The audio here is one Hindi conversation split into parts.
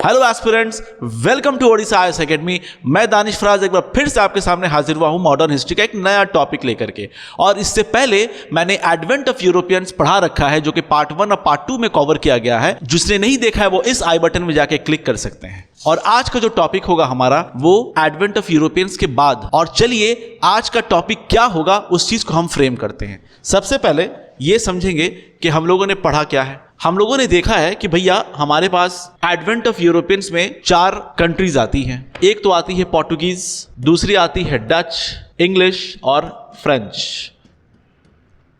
Hello aspirants, welcome to Odisha IAS academy. मैं दानिश फराज एक बार फिर से आपके सामने हाजिर हुआ हूं मॉडर्न हिस्ट्री का एक नया टॉपिक लेकर के। और इससे पहले मैंने एडवेंट ऑफ यूरोपियंस पढ़ा रखा है, जो कि पार्ट 1 और पार्ट 2 में कवर किया गया है। जिसने नहीं देखा है वो इस आई बटन में जाके क्लिक कर सकते हैं। और आज का जो टॉपिक होगा हमारा वो एडवेंट ऑफ यूरोपियंस के बाद। और चलिए आज का टॉपिक क्या होगा उस चीज को हम फ्रेम करते हैं। सबसे पहले ये समझेंगे कि हम लोगों ने पढ़ा क्या है। हम लोगों ने देखा है कि भैया हमारे पास एडवेंट ऑफ यूरोपियंस में 4 कंट्रीज आती हैं। एक तो आती है पोर्टुगीज, दूसरी आती है डच, इंग्लिश और फ्रेंच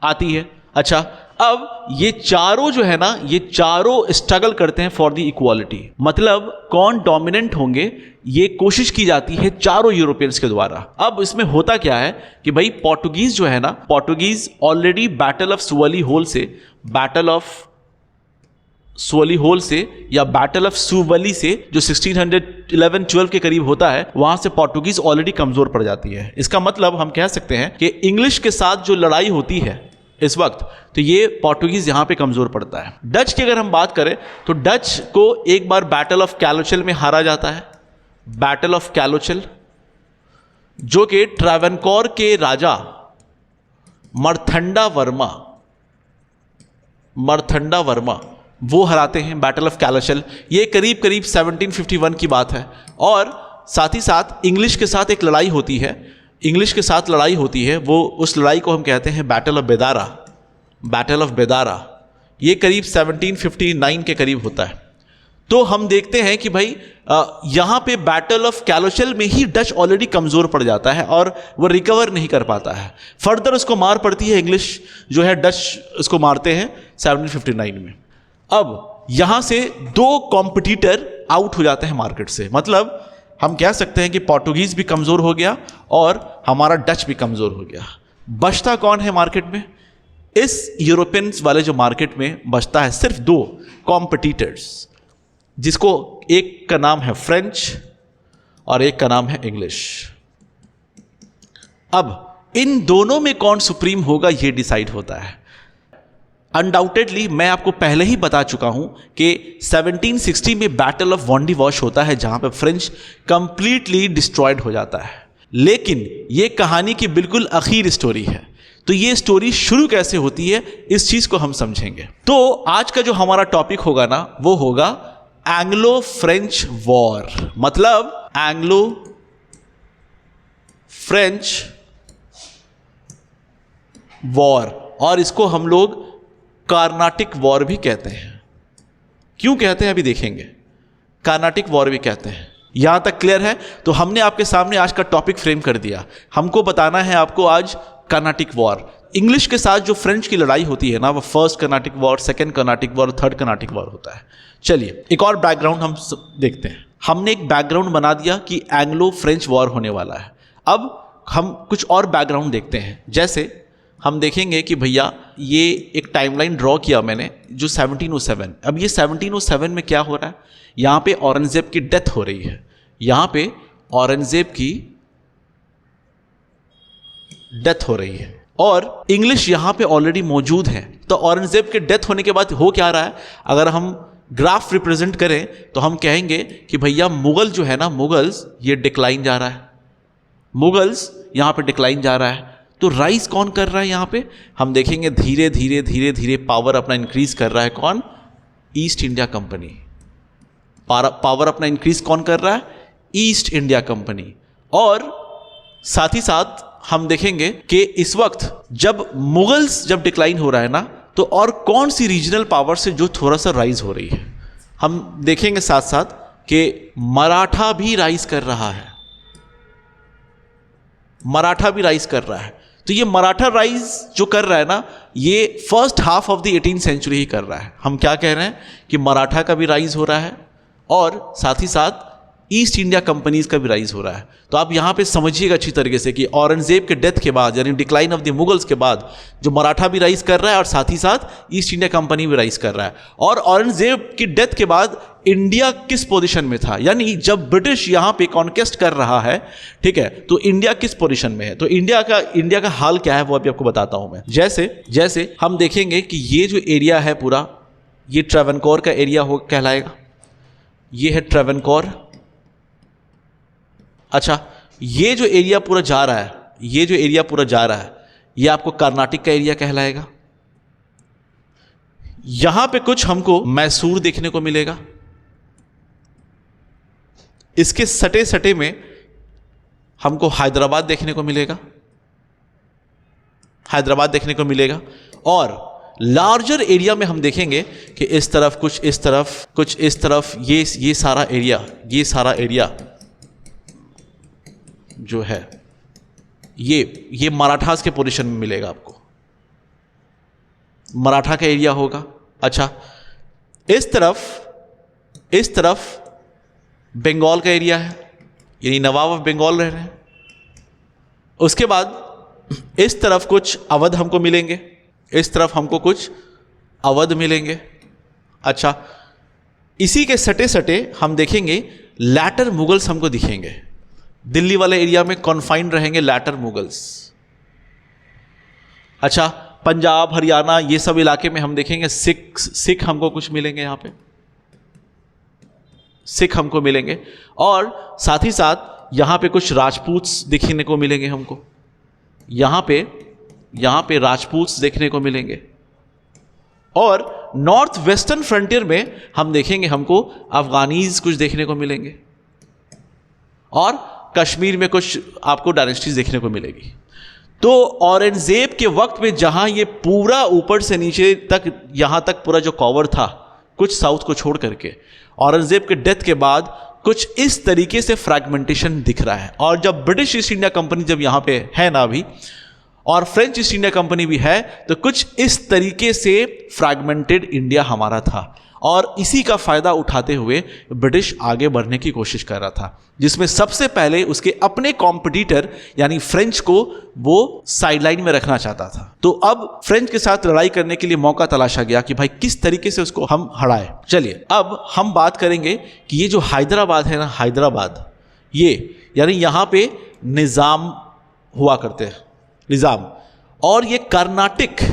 आती है। अच्छा, अब ये चारों जो है ना, ये चारों स्ट्रगल करते हैं फॉर द इक्वालिटी। मतलब कौन डोमिनेंट होंगे ये कोशिश की जाती है चारों यूरोपियंस के द्वारा। अब इसमें होता क्या है कि भाई पोर्टुगीज जो है ना, Portuguese already battle of Swally hole से या बैटल ऑफ सुवली से जो 1611-12 के करीब होता है, वहां से पोर्टुगीज ऑलरेडी कमजोर पड़ जाती है। इसका मतलब हम कह सकते हैं कि इंग्लिश के साथ जो लड़ाई होती है इस वक्त, तो ये पोर्टुगीज यहां पे कमजोर पड़ता है। डच की अगर हम बात करें तो डच को एक बार बैटल ऑफ कैलोचल में हारा जाता है। बैटल ऑफ कैलोचल, जो कि ट्रावेनकोर के राजा मरथंडा वर्मा वो हराते हैं। बैटल ऑफ कैलोचल ये करीब 1751 की बात है। और साथ ही साथ इंग्लिश के साथ एक लड़ाई होती है। वो उस लड़ाई को हम कहते हैं बैटल ऑफ बेदारा। ये करीब 1759 के करीब होता है। तो हम देखते हैं कि भाई यहां पे बैटल ऑफ कैलोचल में ही डच ऑलरेडी कमजोर पड़ जाता है और वो रिकवर नहीं कर पाता है। फर्दर उसको मार पड़ती है, इंग्लिश जो है डच उसको मारते हैं 1759 में। अब यहां से 2 कॉम्पिटिटर आउट हो जाते हैं मार्केट से। मतलब हम कह सकते हैं कि पोर्टुगीज भी कमजोर हो गया और हमारा डच भी कमजोर हो गया। बचता कौन है मार्केट में? इस यूरोपियंस वाले जो मार्केट में बचता है सिर्फ 2 कॉम्पिटिटर्स, जिसको एक का नाम है फ्रेंच और एक का नाम है इंग्लिश। अब इन दोनों में कौन सुप्रीम होगा ये डिसाइड होता है। अनडाउटेडली मैं आपको पहले ही बता चुका हूं कि 1760 में बैटल ऑफ वॉन्डिवॉश होता है, जहां पे फ्रेंच कंप्लीटली डिस्ट्रॉयड हो जाता है। लेकिन ये कहानी की बिल्कुल आखिर स्टोरी है। तो ये स्टोरी शुरू कैसे होती है इस चीज को हम समझेंगे। तो आज का जो हमारा टॉपिक होगा ना, वो होगा एंग्लो फ्रेंच वॉर। मतलब एंग्लो फ्रेंच वॉर, और इसको हम लोग कार्नाटिक वॉर भी कहते हैं। क्यों कहते हैं अभी देखेंगे। कार्नाटिक वॉर भी कहते हैं। यहां तक क्लियर है? तो हमने आपके सामने आज का टॉपिक फ्रेम कर दिया। हमको बताना है आपको आज कार्नाटिक वॉर। इंग्लिश के साथ जो फ्रेंच की लड़ाई होती है ना, वो first Carnatic war, second Carnatic war, third Carnatic war होता है। चलिए एक और बैकग्राउंड हम देखते हैं। हमने एक बैकग्राउंड बना दिया कि एंग्लो फ्रेंच वॉर होने वाला है। अब हम कुछ और बैकग्राउंड देखते हैं। जैसे हम देखेंगे कि भैया ये एक टाइमलाइन ड्रॉ किया मैंने, जो 1707। अब ये 1707 में क्या हो रहा है? यहाँ पे औरंगजेब की डेथ हो रही है। यहाँ पे औरंगजेब की डेथ हो रही है और इंग्लिश यहाँ पे ऑलरेडी मौजूद है। तो औरंगजेब के डेथ होने के बाद हो क्या रहा है? अगर हम ग्राफ रिप्रेजेंट करें तो हम कहेंगे कि भैया मुगल जो है ना, मुगल्स ये डिक्लाइन जा रहा है। मुगल्स यहाँ पे डिक्लाइन जा रहा है। तो राइज कौन कर रहा है? यहाँ पे हम देखेंगे धीरे धीरे पावर अपना इंक्रीज कर रहा है। कौन? East India company. पावर अपना इंक्रीज कौन कर रहा है? East India company. और साथ ही साथ हम देखेंगे कि इस वक्त जब मुगल्स जब डिक्लाइन हो रहा है ना, तो और कौन सी रीजनल पावर से जो थोड़ा सा राइज हो रही है। हम देखेंगे साथ साथ कि मराठा भी राइज कर रहा है। तो ये मराठा राइज जो कर रहा है ना, ये first half of the 18th century ही कर रहा है। हम क्या कह रहे हैं कि मराठा का भी राइज हो रहा है और साथ ही साथ ईस्ट इंडिया कंपनीज का भी राइज हो रहा है। तो आप यहां पे समझिएगा अच्छी तरीके से कि औरंगजेब के डेथ के बाद, यानी डिक्लाइन ऑफ द मुगल्स के बाद, जो मराठा भी राइज कर रहा है और साथ ही साथ ईस्ट इंडिया कंपनी भी राइज कर रहा है। और औरंगजेब की डेथ के बाद इंडिया किस पोजीशन में था? यानी जब ब्रिटिश यहां पे कॉन्क्वेस्ट कर रहा है, ठीक है, तो इंडिया किस पोजीशन में है? तो इंडिया का हाल क्या है वो अभी आपको बताता हूं मैं। जैसे हम देखेंगे कि ये जो एरिया है पूरा, ये ट्रावनकोर का एरिया कहलाएगा। ये है ट्रेवनकोर। अच्छा, ये जो एरिया पूरा जा रहा है, ये जो एरिया पूरा जा रहा है, ये आपको कर्नाटक का एरिया कहलाएगा। यहां पे कुछ हमको मैसूर देखने को मिलेगा। इसके सटे सटे में हमको हैदराबाद देखने को मिलेगा, हैदराबाद देखने को मिलेगा। और लार्जर एरिया में हम देखेंगे कि इस तरफ कुछ, इस तरफ कुछ, इस तरफ ये सारा एरिया, ये सारा एरिया जो है ये मराठास के पोजीशन में मिलेगा आपको, मराठा का एरिया होगा। अच्छा, इस तरफ बंगाल का एरिया है, यानी नवाब ऑफ बंगाल रह रहे हैं। उसके बाद इस तरफ कुछ अवध हमको मिलेंगे, इस तरफ हमको कुछ अवध मिलेंगे। अच्छा, इसी के सटे सटे हम देखेंगे लैटर मुगल्स हमको दिखेंगे। दिल्ली वाले एरिया में कॉन्फाइंड रहेंगे लैटर मुगल्स। अच्छा, पंजाब, हरियाणा, ये सब इलाके में हम देखेंगे सिख हमको कुछ मिलेंगे, यहां पे सिख हमको मिलेंगे। और साथ ही साथ यहां पे कुछ राजपूत्स देखने को मिलेंगे हमको, यहां पे राजपूत्स देखने को मिलेंगे। और नॉर्थ वेस्टर्न फ्रंटियर में हम देखेंगे हमको अफगानीज कुछ देखने को मिलेंगे। और कश्मीर में कुछ आपको डायनेस्टीज देखने को मिलेगी। तो औरंगजेब के वक्त में जहां ये पूरा ऊपर से नीचे तक, यहां तक पूरा जो कवर था, कुछ साउथ को छोड़ करके, औरंगजेब के डेथ के बाद कुछ इस तरीके से फ्रैगमेंटेशन दिख रहा है। और जब ब्रिटिश ईस्ट इंडिया कंपनी जब यहां पे है ना अभी, और फ्रेंच ईस्ट इंडिया कंपनी भी है, तो कुछ इस तरीके से फ्रैगमेंटेड इंडिया हमारा था। और इसी का फायदा उठाते हुए ब्रिटिश आगे बढ़ने की कोशिश कर रहा था, जिसमें सबसे पहले उसके अपने कॉम्पिटिटर यानी फ्रेंच को वो साइडलाइन में रखना चाहता था। तो अब फ्रेंच के साथ लड़ाई करने के लिए मौका तलाशा गया कि भाई किस तरीके से उसको हम हराएं। चलिए अब हम बात करेंगे कि ये जो हैदराबाद है ना, हैदराबाद, ये यानी यहाँ पे निज़ाम हुआ करते हैं, निज़ाम। और ये कर्नाटक,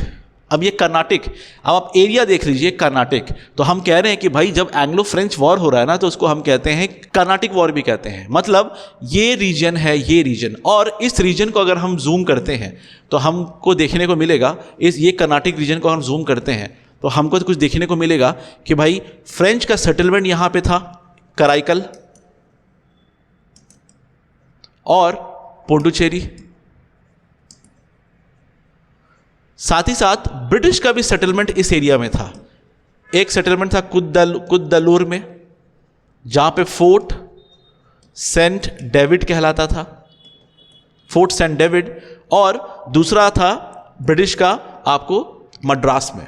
अब ये कर्नाटक, अब आप एरिया देख लीजिए कर्नाटक। तो हम कह रहे हैं कि भाई जब एंग्लो फ्रेंच वॉर हो रहा है ना, तो उसको हम कहते हैं कर्नाटक वॉर भी कहते हैं। मतलब ये रीजन है, ये रीजन, और इस रीजन को अगर हम जूम करते हैं तो हमको देखने को मिलेगा, ये कर्नाटक रीजन को हम जूम करते हैं तो हमको कुछ देखने को मिलेगा कि भाई फ्रेंच का सेटलमेंट यहाँ पे था, कराईकल और पुडुचेरी। साथ ही साथ ब्रिटिश का भी सेटलमेंट इस एरिया में था। एक सेटलमेंट था कुद्दलूर में, जहां पे फोर्ट सेंट डेविड कहलाता था, फोर्ट सेंट डेविड। और दूसरा था ब्रिटिश का आपको मद्रास में,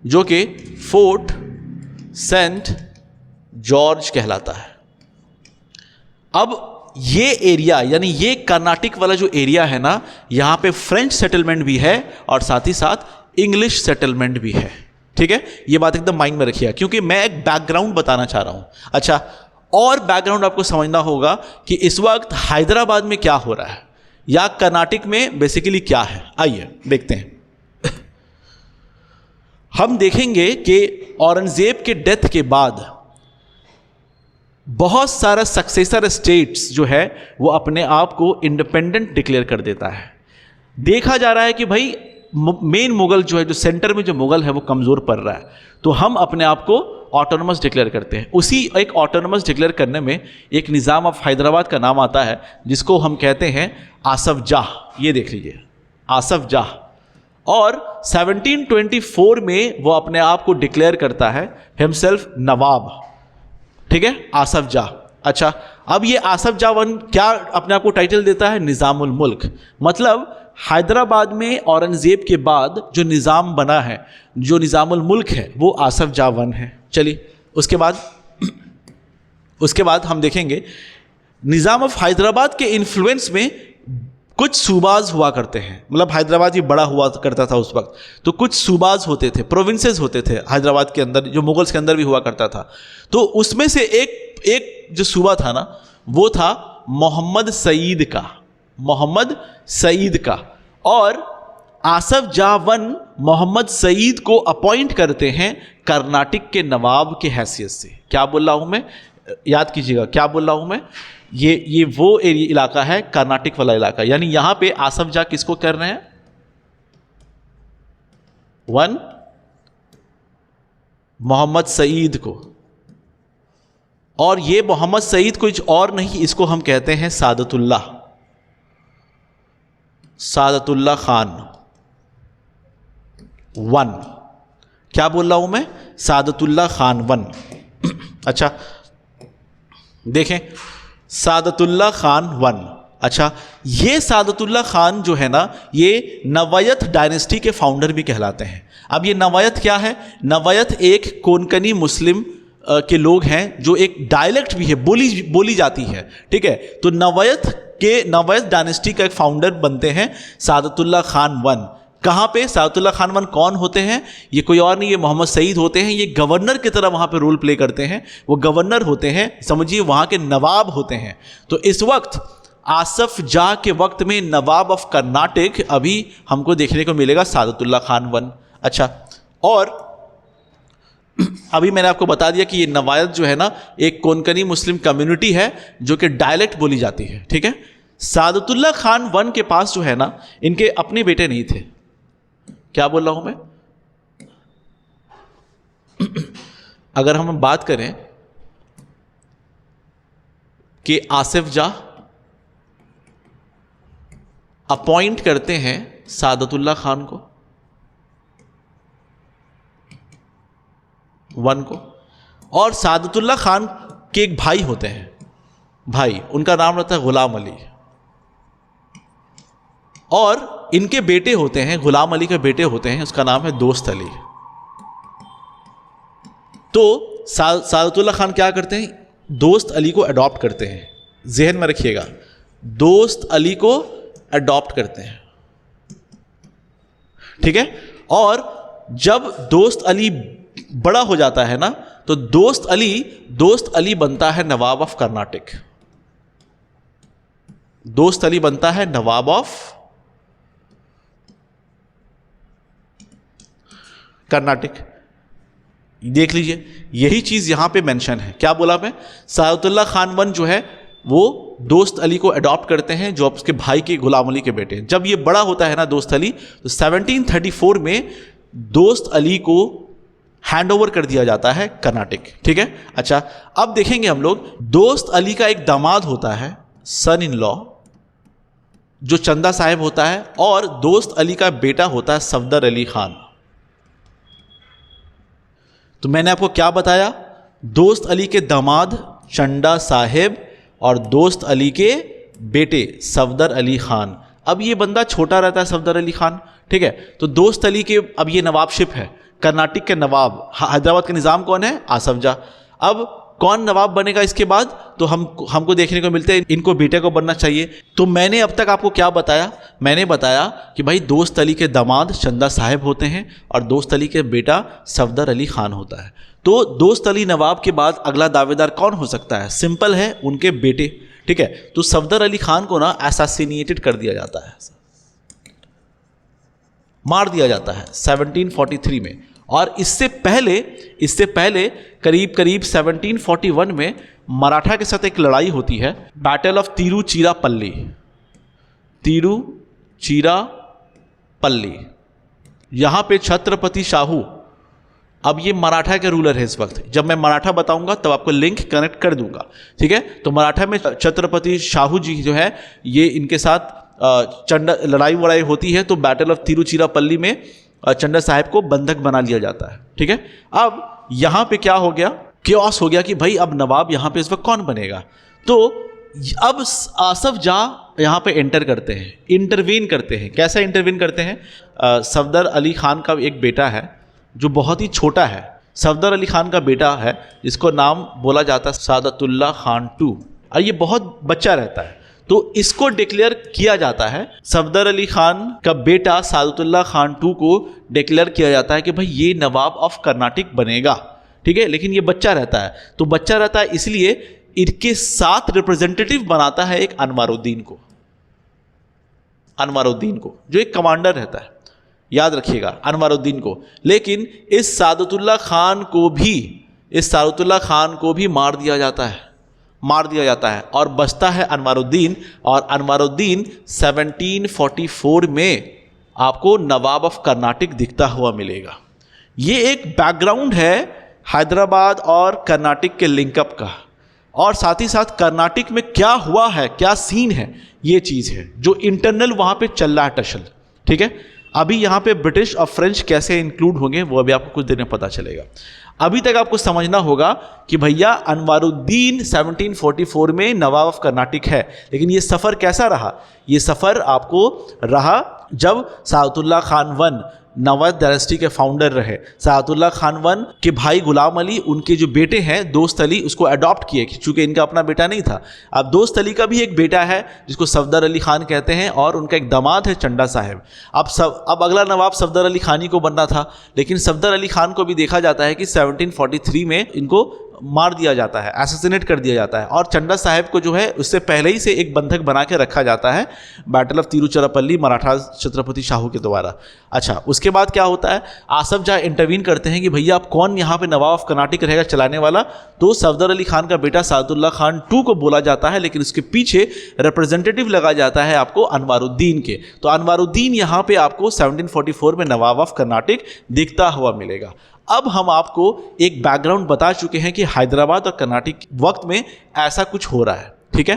जो कि फोर्ट सेंट जॉर्ज कहलाता है। अब ये एरिया यानी ये कर्नाटक वाला जो एरिया है ना, यहाँ पे फ्रेंच सेटलमेंट भी है और साथ ही साथ इंग्लिश सेटलमेंट भी है। ठीक है, ये बात एकदम माइंड में रखिए, क्योंकि मैं एक बैकग्राउंड बताना चाह रहा हूँ। अच्छा, और बैकग्राउंड आपको समझना होगा कि इस वक्त हैदराबाद में क्या हो रहा है या कर्नाटक में बेसिकली क्या है। आइए देखते हैं। हम देखेंगे कि औरंगजेब के डेथ के बाद बहुत सारा सक्सेसर स्टेट्स जो है वो अपने आप को इंडिपेंडेंट डिक्लेयर कर देता है। देखा जा रहा है कि भाई मेन मुगल जो है, जो सेंटर में जो मुगल है वो कमज़ोर पड़ रहा है, तो हम अपने आप को ऑटोनमस डिक्लेयर करते हैं। उसी एक ऑटोनमस डिक्लेयर करने में एक निज़ाम ऑफ हैदराबाद का नाम आता है, जिसको हम कहते हैं आसफ जाह। ये देख लीजिए, आसफ जाह। और 1724 में वो अपने आप को डिक्लेयर करता है हिमसेल्फ नवाब। ठीक है, आसफ जाह। अच्छा, अब ये आसफ जाह वन क्या अपने आप को टाइटल देता है? निज़ामुल मुल्क। मतलब हैदराबाद में औरंगजेब के बाद जो निज़ाम बना है, जो निज़ामुल मुल्क है, वो आसफ जाह वन है। चलिए उसके बाद हम देखेंगे निज़ाम ऑफ हैदराबाद के इन्फ्लुएंस में कुछ सूबाज हुआ करते हैं। मतलब हैदराबाद ही बड़ा हुआ करता था उस वक्त, तो कुछ सूबाज होते थे, प्रोविंसेस होते थे हैदराबाद के अंदर, जो मुगल्स के अंदर भी हुआ करता था। तो उसमें से एक जो सूबा था ना, वो था मोहम्मद सईद का। और आसफ जाह वन मोहम्मद सईद को अपॉइंट करते हैं कर्नाटक के नवाब के हैसियत से। क्या बोल रहा हूं मैं, याद कीजिएगा क्या बोल रहा हूं मैं, ये वो इलाका है कर्नाटक वाला इलाका, यानी यहां पे आसफ जाह किसको कर रहे हैं, वन मोहम्मद सईद को। और ये मोहम्मद सईद कुछ और नहीं, इसको हम कहते हैं सादतुल्लाह खान वन। क्या बोल रहा हूं मैं, सादतुल्लाह खान वन। अच्छा देखें, सादतुल्लाह खान वन। अच्छा, ये सादतुल्लाह खान जो है ना, ये नवायत डायनेस्टी के फाउंडर भी कहलाते हैं। अब ये नवायत क्या है, नवायत एक कोंकणी मुस्लिम के लोग हैं, जो एक डायलेक्ट भी है, बोली जाती है, ठीक है। तो नवायत डायनेस्टी का एक फाउंडर बनते हैं सादतुल्लाह खान वन। कहाँ पे, सादतुल्लाह खान वन कौन होते हैं, ये कोई और नहीं, ये मोहम्मद सईद होते हैं। ये गवर्नर की तरह वहाँ पे रोल प्ले करते हैं, वो गवर्नर होते हैं, समझिए वहाँ के नवाब होते हैं। तो इस वक्त आसफ जाह के वक्त में नवाब ऑफ कर्नाटक अभी हमको देखने को मिलेगा सादतुल्लाह खान वन। अच्छा, और अभी मैंने आपको बता दिया कि ये नवायत जो है ना, एक कोंकणी मुस्लिम कम्युनिटी है जो कि डायलेक्ट बोली जाती है, ठीक है। सादतुल्लाह खान वन के पास जो है ना, इनके अपने बेटे नहीं थे। क्या बोल रहा हूं मैं, अगर हम बात करें कि आसिफ जाह अपॉइंट करते हैं सादतुल्लाह खान को वन को, और सादतुल्लाह खान के एक भाई होते हैं, भाई उनका नाम रहता है गुलाम अली, और इनके बेटे होते हैं, गुलाम अली के बेटे होते हैं, उसका नाम है दोस्त अली। तो सादतुल्लाह खान क्या करते हैं, दोस्त अली को अडॉप्ट करते हैं, जहन में रखिएगा, दोस्त अली को अडॉप्ट करते हैं, ठीक है। और जब दोस्त अली बड़ा हो जाता है ना, तो दोस्त अली बनता है नवाब ऑफ कर्नाटक। दोस्त अली बनता है नवाब ऑफ कर्नाटक। देख लीजिए, यही चीज यहां पे मेंशन है। क्या बोला मैं, सादतुल्लाह खान वन जो है वो दोस्त अली को अडॉप्ट करते हैं, जो उसके भाई के गुलाम अली के बेटे हैं। जब ये बड़ा होता है ना दोस्त अली, तो 1734 में दोस्त अली को हैंड ओवर कर दिया जाता है कर्नाटक, ठीक है। अच्छा, अब देखेंगे हम लोग, दोस्त अली का एक दामाद होता है, सन इन लॉ, जो चंदा साहिब होता है, और दोस्त अली का बेटा होता है सफदर अली खान। तो मैंने आपको क्या बताया, दोस्त अली के दामाद चंदा साहिब और दोस्त अली के बेटे सफदर अली खान। अब ये बंदा छोटा रहता है सफदर अली खान, ठीक है। तो दोस्त अली के अब ये नवाबशिप है, कर्नाटक के नवाब, हैदराबाद का निज़ाम कौन है, आसफ जाह। अब कौन नवाब बनेगा इसके बाद, तो हमको देखने को मिलते हैं इनको बेटे को बनना चाहिए। तो मैंने अब तक आपको क्या बताया, मैंने बताया कि भाई दोस्त अली के दामाद चंदा साहिब होते हैं और दोस्त अली के बेटा सफदर अली खान होता है। तो दोस्त अली नवाब के बाद अगला दावेदार कौन हो सकता है, सिंपल है, उनके बेटे, ठीक है। तो सफदर अली खान को ना असैसिनेटेड कर दिया जाता है, मार दिया जाता है 1743 में। और इससे पहले करीब 1741 में मराठा के साथ एक लड़ाई होती है, बैटल ऑफ तिरुचिरापल्ली। यहां पे छत्रपति शाहू, अब ये मराठा के रूलर है इस वक्त, जब मैं मराठा बताऊंगा तब आपको लिंक कनेक्ट कर दूंगा, ठीक है। तो मराठा में छत्रपति शाहू जी जो है, ये इनके साथ लड़ाई वड़ाई होती है। तो बैटल ऑफ तिरुचिरापल्ली में चंदा साहिब को बंधक बना लिया जाता है, ठीक है। अब यहां पे क्या हो गया, क्योस हो गया कि भाई अब नवाब यहां पे इस वक्त कौन बनेगा। तो अब आसफ जाह यहां पे एंटर करते हैं, इंटरवीन करते हैं। कैसा इंटरवीन करते हैं, सफदर अली खान का एक बेटा है जो बहुत ही छोटा है, सफदर अली खान का बेटा है, जिसको नाम बोला जाता है सादतुल्लाह खान टू, और ये बहुत बच्चा रहता है। तो इसको डिक्लेयर किया जाता है, सफदर अली खान का बेटा सादतुल्लाह खान टू को डिक्लेयर किया जाता है कि भाई ये नवाब ऑफ कर्नाटक बनेगा, ठीक है। लेकिन ये बच्चा रहता है, तो बच्चा रहता है इसलिए इनके साथ रिप्रेजेंटेटिव बनाता है एक अनवारुद्दीन को, जो एक कमांडर रहता है। याद रखिएगा, अनवरुद्दीन को। लेकिन इस सादतुल्लाह खान को भी मार दिया जाता है और बचता है अनवरुद्दीन। और अनवरुद्दीन 1744 में आपको नवाब ऑफ कर्नाटक दिखता हुआ मिलेगा। ये एक बैकग्राउंड है हैदराबाद और कर्नाटक के लिंकअप का, और साथ ही साथ कर्नाटक में क्या हुआ है, क्या सीन है, ये चीज़ है जो इंटरनल वहाँ पे चल रहा है टसल। ठीक है, अभी यहाँ पे ब्रिटिश और फ्रेंच कैसे इंक्लूड होंगे वो अभी आपको कुछ देर में पता चलेगा। अभी तक आपको समझना होगा कि भैया अनवरुद्दीन 1744 में नवाब ऑफ कर्नाटक है, लेकिन ये सफ़र कैसा रहा? ये सफ़र आपको रहा जब सादतुल्लाह खान वन नवाब डायनेस्टी के फाउंडर रहे। सादतुल्लाह खान वन के भाई गुलाम अली, उनके जो बेटे हैं दोस्त अली, उसको अडॉप्ट किए क्योंकि इनका अपना बेटा नहीं था। अब दोस्त अली का भी एक बेटा है जिसको सफदर अली खान कहते हैं, और उनका एक दामाद है चंडा साहब। अब अगला नवाब सफदर अली खान ही को बनना था, लेकिन सफदर अली खान को भी देखा जाता है कि 1743 में इनको मार दिया जाता है, असैसिनेट कर दिया जाता है, और चंडा साहब को जो है उससे पहले ही से एक बंधक बना के रखा जाता है बैटल ऑफ तिरुचिरापल्ली मराठा छत्रपति शाहू के द्वारा। अच्छा, उसके बाद क्या होता है? आसफ जाह इंटरवीन करते हैं कि भैया आप कौन यहाँ पे नवाब ऑफ कर्नाटक रहेगा चलाने वाला? तो सफदर अली खान का बेटा सादतुल्लाह खान II को बोला जाता है, लेकिन उसके पीछे रिप्रेजेंटेटिव लगा जाता है आपको अनवरुद्दीन के। तो अनवरुद्दीन यहाँ पे आपको 1744 में नवाब ऑफ कर्नाटक दिखता हुआ मिलेगा। अब हम आपको एक बैकग्राउंड बता चुके हैं कि हैदराबाद और कर्नाटक वक्त में ऐसा कुछ हो रहा है। ठीक है,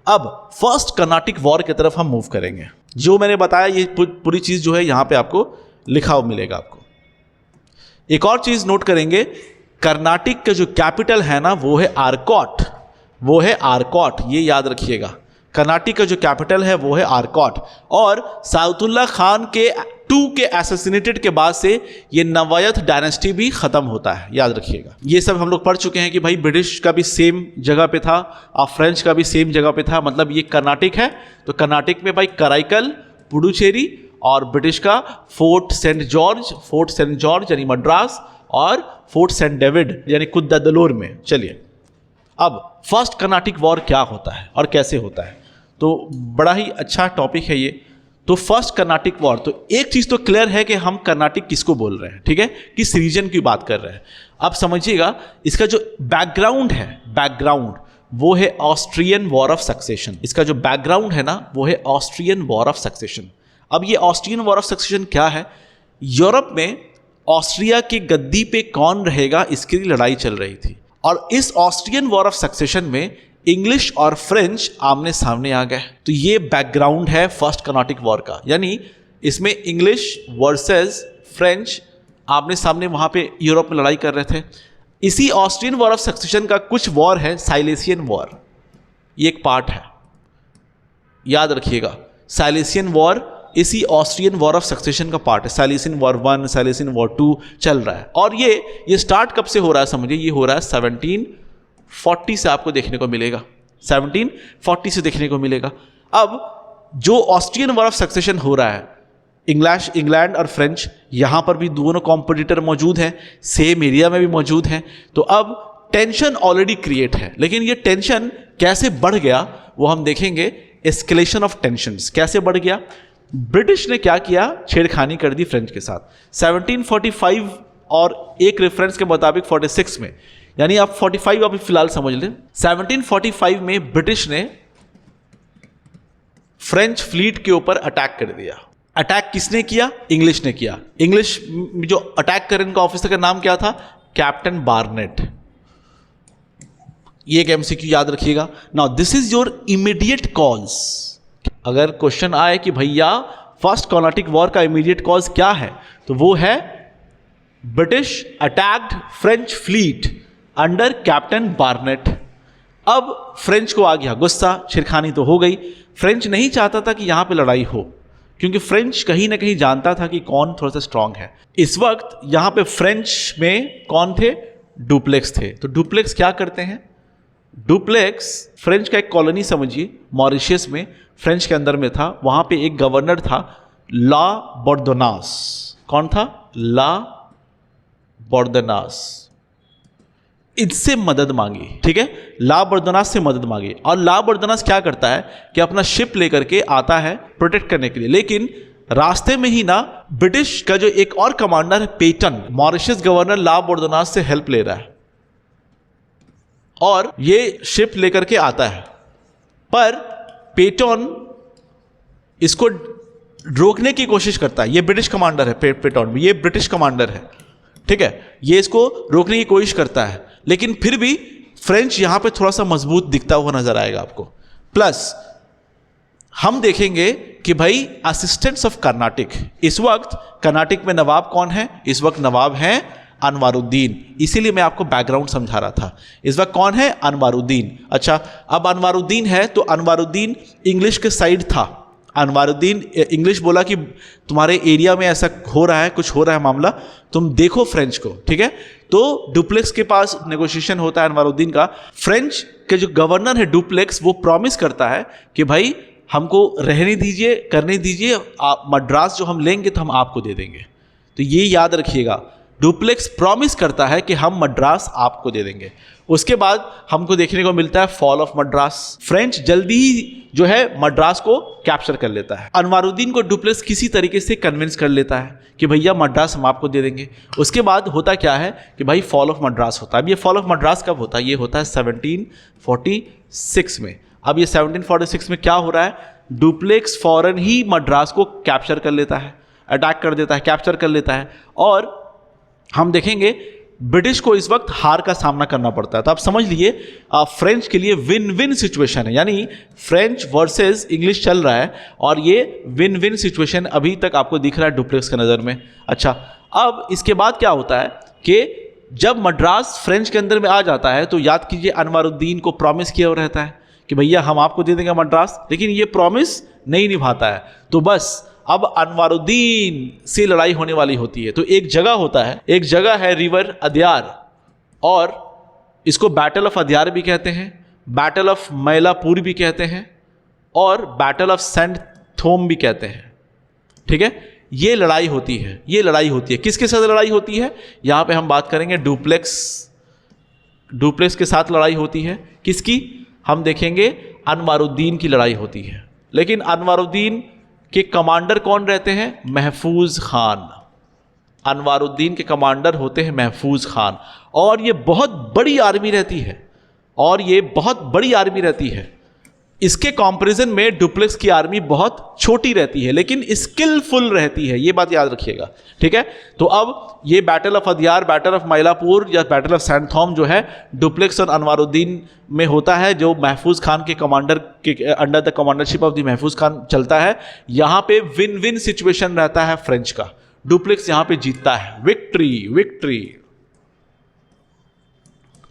अब फर्स्ट कर्नाटक वॉर की तरफ हम मूव करेंगे। जो मैंने बताया ये पूरी चीज़ जो है यहाँ पे आपको लिखा हुआ मिलेगा। आपको एक और चीज़ नोट करेंगे, कर्नाटक का जो कैपिटल है ना वो है आरकोट, ये याद रखिएगा। कर्नाटक का जो कैपिटल है वो है आरकोट, और सादतुल्लाह खान के II के असैसिनेटेड के बाद से ये नवायत डायनेस्टी भी ख़त्म होता है, याद रखिएगा। ये सब हम लोग पढ़ चुके हैं कि भाई ब्रिटिश का भी सेम जगह पे था और फ्रेंच का भी सेम जगह पे था। मतलब ये कर्नाटक है तो कर्नाटक में भाई कराईकल, पुडुचेरी, और ब्रिटिश का फोर्ट सेंट जॉर्ज यानी मद्रास, और फोर्ट सेंट डेविड यानी कुद्दालोर में। चलिए, अब फर्स्ट कर्नाटक वॉर क्या होता है और कैसे होता है, तो बड़ा ही अच्छा टॉपिक है ये। तो फर्स्ट कर्नाटक वॉर, तो एक चीज़ तो क्लियर है कि हम कर्नाटक किसको बोल रहे हैं, ठीक है, किस रीजन की बात कर रहे हैं। अब समझिएगा, इसका जो बैकग्राउंड वो है ऑस्ट्रियन वॉर ऑफ सक्सेशन। इसका जो बैकग्राउंड है ना वो है ऑस्ट्रियन वॉर ऑफ सक्सेशन। अब ये ऑस्ट्रियन वॉर ऑफ सक्सेशन क्या है? यूरोप में ऑस्ट्रिया की गद्दी पे कौन रहेगा इसके लिए लड़ाई चल रही थी, और इस ऑस्ट्रियन वॉर ऑफ सक्सेशन में इंग्लिश और फ्रेंच आमने सामने आ गए। तो ये बैकग्राउंड है फर्स्ट कर्नाटक वॉर का, यानी इसमें इंग्लिश वर्सेस फ्रेंच आमने सामने वहाँ पे यूरोप में लड़ाई कर रहे थे। इसी ऑस्ट्रियन वॉर ऑफ सक्सेशन का कुछ वॉर है साइलेसियन वॉर, ये एक पार्ट है, याद रखिएगा। साइलेसियन वॉर इसी ऑस्ट्रियन वॉर ऑफ सक्सेशन का पार्ट है। साइलेसियन वॉर 1, साइलेसियन वॉर 2 चल रहा है, और ये स्टार्ट कब से हो रहा है समझिए, ये हो रहा है 1740 से आपको देखने को मिलेगा, 1740 से देखने को मिलेगा। अब जो ऑस्ट्रियन वॉर ऑफ सक्सेशन हो रहा है, इंग्लैंड और फ्रेंच यहाँ पर भी दोनों कॉम्पिटिटर मौजूद हैं, सेम एरिया में भी मौजूद हैं। तो अब टेंशन ऑलरेडी क्रिएट है, लेकिन ये टेंशन कैसे बढ़ गया वो हम देखेंगे। एस्केलेशन ऑफ टेंशंस कैसे बढ़ गया? ब्रिटिश ने क्या किया? छेड़खानी कर दी फ्रेंच के साथ 1745 और एक रेफरेंस के मुताबिक 46 में, यानी आप 45 अभी फिलहाल समझ लें। 1745 में ब्रिटिश ने फ्रेंच फ्लीट के ऊपर अटैक कर दिया। अटैक किसने किया? इंग्लिश ने किया। इंग्लिश जो अटैक कर इनका ऑफिसर का नाम क्या था? Captain Barnett. ये एक एमसीक्यू याद रखिएगा। Now this is your immediate cause. अगर क्वेश्चन आए कि भैया फर्स्ट कर्नाटक वॉर का इमीडिएट कॉज क्या है, तो वो है British attacked French fleet under captain Barnett. अब फ्रेंच को आ गया गुस्सा, छेड़खानी तो हो गई। फ्रेंच नहीं चाहता था कि यहां पे लड़ाई हो, क्योंकि फ्रेंच कहीं ना कहीं जानता था कि कौन थोड़ा सा स्ट्रांग है। इस वक्त यहां पे फ्रेंच में कौन थे? डुप्लेक्स थे। तो डुप्लेक्स क्या करते हैं? डुप्लेक्स फ्रेंच का एक कॉलोनी समझिए, मॉरिशस में फ्रेंच के अंदर में था। वहां पे एक गवर्नर था ला बोर्दोनास। कौन था? ला बोर्दोनास। इससे मदद मांगी, ठीक है, ला बोर्दोनास से मदद मांगी। और ला बोर्दोनास क्या करता है कि अपना शिप लेकर के आता है प्रोटेक्ट करने के लिए, लेकिन रास्ते में ही ना ब्रिटिश का जो एक और कमांडर है पेटन, मॉरिशस गवर्नर ला बोर्डोनास से हेल्प ले रहा है और ये शिप लेकर के आता है, पर पेटन इसको रोकने की कोशिश करता है। ये ब्रिटिश कमांडर है, पेटन, ये ब्रिटिश कमांडर है, ठीक है, ये इसको रोकने की कोशिश करता है, लेकिन फिर भी फ्रेंच यहां पे थोड़ा सा मजबूत दिखता हुआ नजर आएगा आपको। प्लस हम देखेंगे कि भाई असिस्टेंट्स ऑफ कर्नाटिक, इस वक्त कर्नाटिक में नवाब कौन है? इस वक्त नवाब हैं अनवारुद्दीन, इसीलिए मैं आपको बैकग्राउंड समझा रहा था। इस वक्त कौन है? अनवारुद्दीन। अच्छा, अब अनवारुद्दीन है तो अनवारुद्दीन इंग्लिश के साइड था। अनवारुद्दीन इंग्लिश बोला कि तुम्हारे एरिया में ऐसा हो रहा है, कुछ हो रहा है मामला, तुम देखो फ्रेंच को, ठीक है। तो डुप्लेक्स के पास नेगोशिएशन होता है अनवारुद्दीन का। फ्रेंच के जो गवर्नर है डुप्लेक्स, वो प्रॉमिस करता है कि भाई हमको रहने दीजिए, करने दीजिए, मद्रास जो हम लेंगे तो हम आपको दे देंगे। तो ये याद रखिएगा, डुप्लेक्स प्रॉमिस करता है कि हम मद्रास आपको दे देंगे। उसके बाद हमको देखने को मिलता है फॉल ऑफ मद्रास। फ्रेंच जल्दी ही जो है मद्रास को कैप्चर कर लेता है। अनवारुद्दीन को डुप्लेक्स किसी तरीके से कन्विंस कर लेता है कि भैया मद्रास हम आपको दे देंगे। उसके बाद होता क्या है कि भाई फॉल ऑफ मद्रास होता है। अब ये फॉल ऑफ मद्रास कब होता है? ये होता है 1746 में। अब ये 1746 में क्या हो रहा है? डुप्लेक्स फौरन ही मद्रास को कैप्चर कर लेता है, अटैक कर देता है, कैप्चर कर लेता है, और हम देखेंगे ब्रिटिश को इस वक्त हार का सामना करना पड़ता है। तो आप समझ लिए फ्रेंच के लिए विन विन सिचुएशन है, यानी फ्रेंच वर्सेस इंग्लिश चल रहा है और ये विन विन सिचुएशन अभी तक आपको दिख रहा है डुप्लेक्स के नज़र में। अच्छा, अब इसके बाद क्या होता है कि जब मद्रास फ्रेंच के अंदर में आ जाता है तो याद कीजिए अनवारुद्दीन को प्रॉमिस किया हुआ रहता है कि भैया हम आपको दे देंगे मद्रास, लेकिन ये प्रॉमिस नहीं निभाता है। तो बस अब अनवारुद्दीन से लड़ाई होने वाली होती है। तो एक जगह होता है, एक जगह है रिवर अद्यार, और इसको बैटल ऑफ अद्यार भी कहते हैं, बैटल ऑफ मैलापुर भी कहते हैं, और बैटल ऑफ सेंट थोम भी कहते हैं, ठीक है। ये लड़ाई होती है, ये लड़ाई होती है। किसके साथ लड़ाई होती है? यहां पे हम बात करेंगे डुप्लेक्स के साथ लड़ाई होती है। किसकी? हम देखेंगे अनवारुद्दीन की लड़ाई होती है। लेकिन अनवारुद्दीन के कमांडर कौन रहते हैं? महफूज खान। अनवारुद्दीन के कमांडर होते हैं महफूज खान, और ये बहुत बड़ी आर्मी रहती है, और ये बहुत बड़ी आर्मी रहती है। इसके कंपैरिजन में डुप्लेक्स की आर्मी बहुत छोटी रहती है, लेकिन स्किलफुल रहती है, ये बात याद रखिएगा, ठीक है। तो अब ये battle of Adyar, battle of Mylapore या बैटल ऑफ सेंट थॉम जो है डुप्लेक्स और अनवारुद्दीन में होता है, जो महफूज खान के कमांडर के अंडर द कमांडरशिप ऑफ द महफूज खान चलता है। यहां पे विन विन सिचुएशन रहता है फ्रेंच का, डुप्लेक्स यहां पे जीतता है, विक्ट्री विक्ट्री,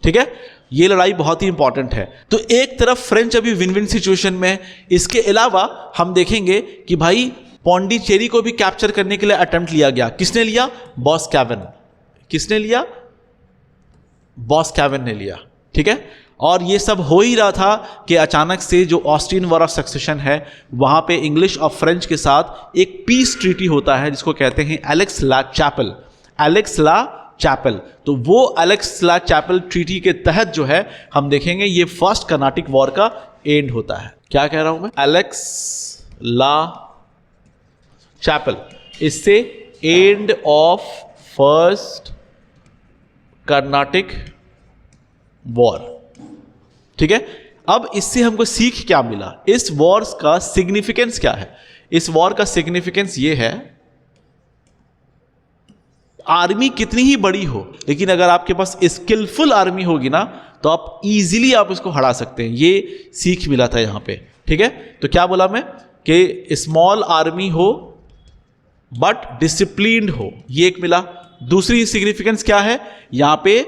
ठीक है। ये लड़ाई बहुत ही इंपॉर्टेंट है। तो एक तरफ फ्रेंच अभी विन विन सिचुएशन में, इसके अलावा हम देखेंगे कि भाई पौंडीचेरी को भी कैप्चर करने के लिए अटेम्प्ट लिया गया। किसने लिया? बॉस्कैवन। किसने लिया? बॉस्कैवन ने लिया, ठीक है। और ये सब हो ही रहा था कि अचानक से जो ऑस्ट्रियन वॉर ऑफ सक्सेशन है, वहां पे इंग्लिश और फ्रेंच के साथ एक पीस ट्रीटी होता है जिसको कहते हैं एलेक्स ला चैपल। एलेक्स ला चैपल, तो वो एलेक्स ला चैपल ट्रीटी के तहत जो है हम देखेंगे ये फर्स्ट कर्नाटिक वॉर का एंड होता है। क्या कह रहा हूं मैं? एलेक्स ला चैपल, इससे end of first Carnatic war, ठीक है। अब इससे हमको सीख क्या मिला? इस वॉर का सिग्निफिकेंस क्या है? इस वॉर का सिग्निफिकेंस ये है, आर्मी कितनी ही बड़ी हो, लेकिन अगर आपके पास स्किलफुल आर्मी होगी ना, तो आप इजीली आप इसको हरा सकते हैं। ये सीख मिला था यहां पे, ठीक है। तो क्या बोला मैं कि स्मॉल आर्मी हो बट डिसिप्लिन्ड हो, ये एक मिला। दूसरी सिग्निफिकेंस क्या है यहां पे?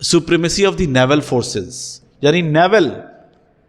Supremacy of the naval forces, यानी नेवल,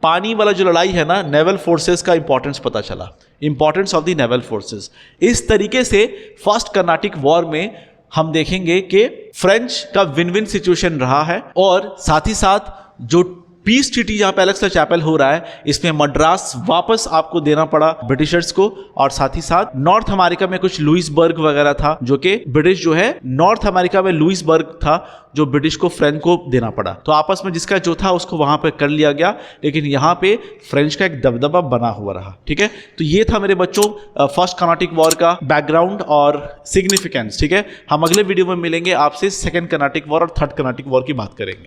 पानी वाला जो लड़ाई है ना, नेवल फोर्सेस का इंपॉर्टेंस पता चला, importance of the naval forces. इस तरीके से फर्स्ट कर्नाटिक वॉर में हम देखेंगे कि फ्रेंच का विन विन सिचुएशन रहा है, और साथ ही साथ जो पीस ट्रीटी जहां पे एलेक्स ला चैपेल हो रहा है, इसमें मद्रास वापस आपको देना पड़ा ब्रिटिशर्स को, और साथ ही साथ नॉर्थ अमेरिका में कुछ लुइसबर्ग वगैरह था जो कि ब्रिटिश जो है नॉर्थ अमेरिका में लुइसबर्ग था जो ब्रिटिश को फ्रेंच को देना पड़ा। तो आपस में जिसका जो था उसको वहां पे कर लिया गया, लेकिन यहां पे फ्रेंच का एक दबदबा बना हुआ रहा। ठीक है, तो ये था मेरे बच्चों फर्स्ट कर्नाटिक वॉर का बैकग्राउंड और सिग्निफिकेंस। ठीक है, हम अगले वीडियो में मिलेंगे आपसे सेकंड कर्नाटिक वॉर और थर्ड कर्नाटिक वॉर की बात करेंगे।